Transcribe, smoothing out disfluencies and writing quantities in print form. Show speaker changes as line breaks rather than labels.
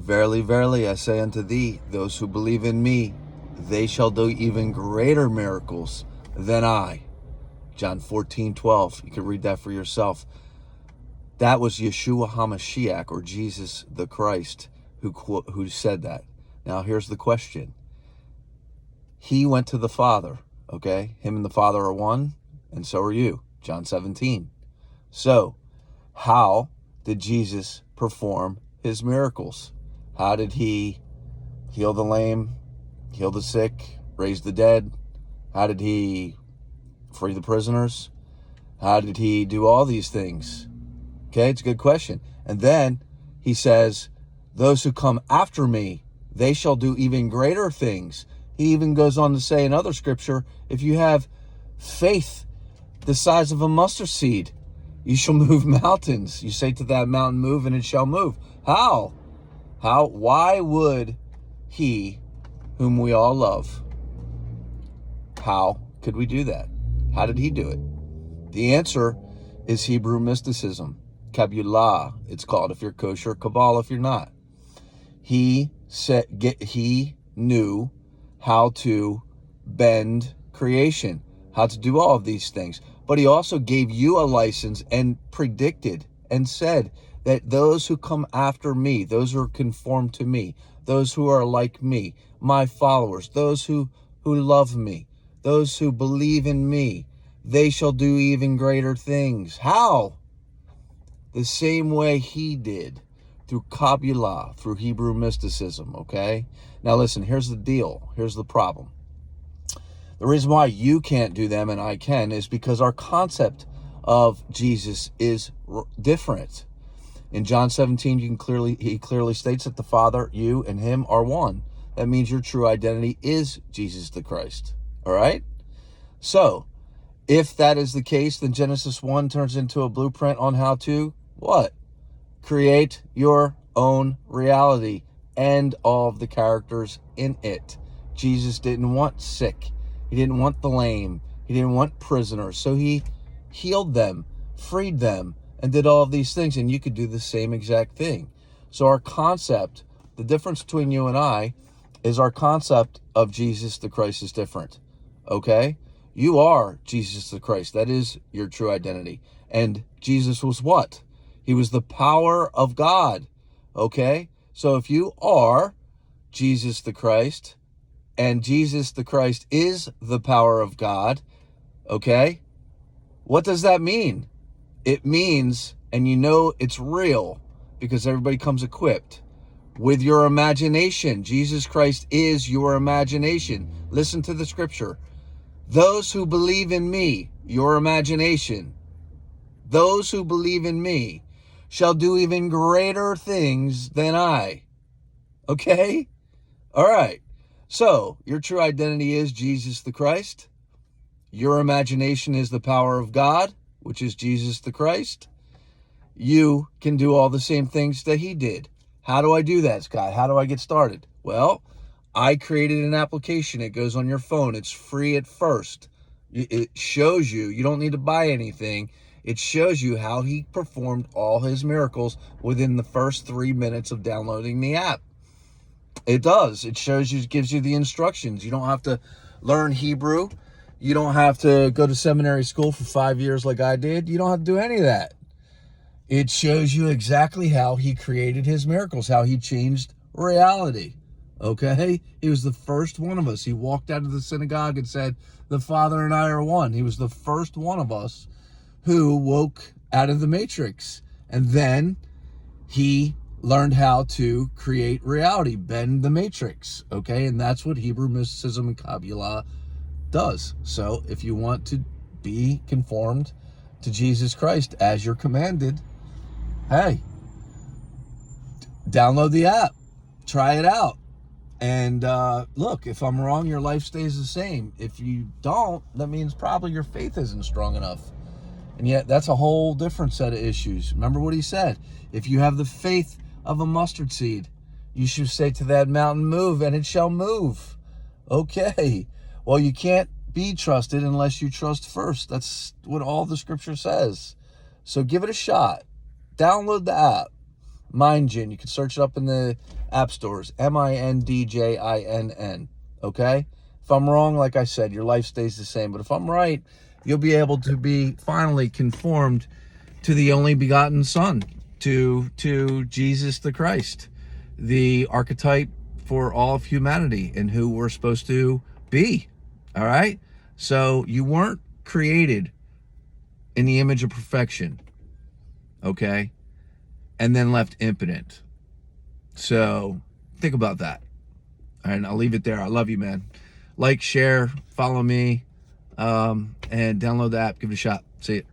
Verily, verily, I say unto thee, those who believe in me, they shall do even greater miracles than I. John 14:12. You can read that for yourself. That was Yeshua HaMashiach, or Jesus the Christ, who said that. Now, here's the question. He went to the Father, okay? Him and the Father are one, and so are you. John 17. So, how did Jesus perform his miracles? How did he heal the lame, heal the sick, raise the dead? How did he free the prisoners? How did he do all these things? Okay, it's a good question. And then he says, those who come after me, they shall do even greater things. He even goes on to say in other scripture, if you have faith the size of a mustard seed, you shall move mountains. You say to that mountain, move, and it shall move. How? Why would he, whom we all love, how could we do that? How did he do it? The answer is Hebrew mysticism. Kabbalah, it's called if you're kosher, Kabbalah if you're not. He knew how to bend creation, how to do all of these things. But he also gave you a license and predicted and said that those who come after me, those who are conformed to me, those who are like me, my followers, those who love me, those who believe in me, they shall do even greater things. How? The same way he did, through Kabbalah, through Hebrew mysticism, okay? Now listen, here's the deal. Here's the problem. The reason why you can't do them and I can is because our concept of Jesus is different. In John 17, he clearly states that the Father, you, and him are one. That means your true identity is Jesus the Christ, all right? So, if that is the case, then Genesis 1 turns into a blueprint on how to, what? Create your own reality and all of the characters in it. Jesus didn't want sick. He didn't want the lame. He didn't want prisoners. So he healed them, freed them, and did all of these things. And you could do the same exact thing. So our concept, the difference between you and I, is our concept of Jesus the Christ is different. Okay? You are Jesus the Christ. That is your true identity. And Jesus was what? He was the power of God. Okay? So if you are Jesus the Christ, and Jesus the Christ is the power of God, okay? What does that mean? It means, and you know it's real, because everybody comes equipped with your imagination. Jesus Christ is your imagination. Listen to the scripture. Those who believe in me, your imagination, those who believe in me shall do even greater things than I. Okay? All right. So, your true identity is Jesus the Christ. Your imagination is the power of God, which is Jesus the Christ. You can do all the same things that he did. How do I do that, Scott? How do I get started? Well, I created an application. It goes on your phone. It's free at first. It shows you. You don't need to buy anything. It shows you how he performed all his miracles within the first 3 minutes of downloading the app. It does. It shows you, gives you the instructions. You don't have to learn Hebrew. You don't have to go to seminary school for 5 years like I did. You don't have to do any of that. It shows you exactly how he created his miracles, how he changed reality. Okay? He was the first one of us. He walked out of the synagogue and said, the Father and I are one. He was the first one of us who woke out of the matrix. And then he learned how to create reality, bend the matrix, okay? And that's what Hebrew mysticism and Kabbalah does. So if you want to be conformed to Jesus Christ as you're commanded, hey, download the app, try it out. And look, if I'm wrong, your life stays the same. If you don't, that means probably your faith isn't strong enough. And yet that's a whole different set of issues. Remember what he said. If you have the faith of a mustard seed, you should say to that mountain, move, and it shall move. Okay. Well, you can't be trusted unless you trust first. That's what all the scripture says. So give it a shot. Download the app. Mindjinn. You can search it up in the app stores. Mindjinn. Okay? If I'm wrong, like I said, your life stays the same. But if I'm right, you'll be able to be finally conformed to the only begotten Son, to Jesus the Christ, the archetype for all of humanity and who we're supposed to be. All right? So you weren't created in the image of perfection, okay, and then left impotent. So think about that. All right, and I'll leave it there. I love you, man. Like, share, follow me, and download the app. Give it a shot. See you.